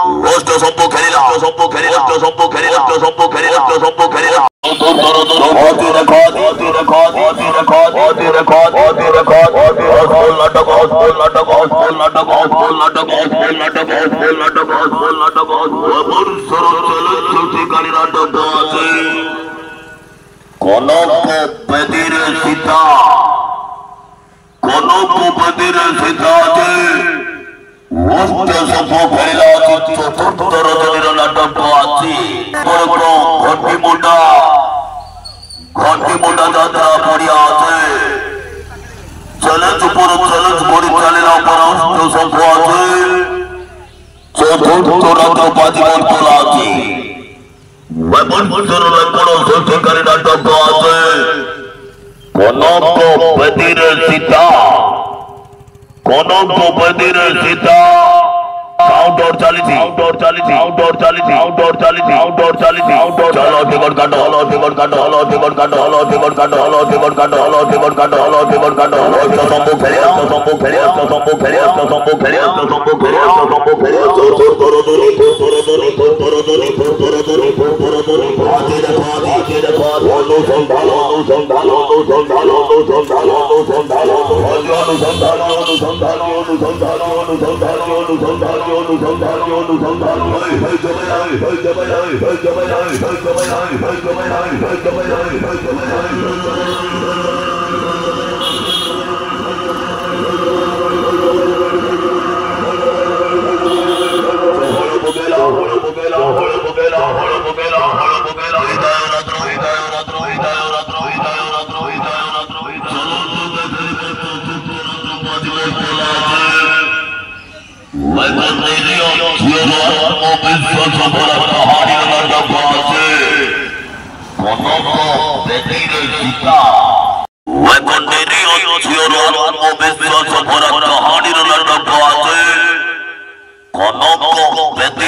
Osto sompo kharila, sompo kharila, sompo kharila, sompo kharila, sompo kharila. घंटी मोटा जात्रा पड़िया आछे चैलेंज पड़ी चलेला पर संभव आछे चतुर्थ रात्र बाजीगर तोला आछे वेपन सरले कोन संस्कारी नाटक आछे कनक बेदीर सीता आउटडोर चलो टिकट काटो कनक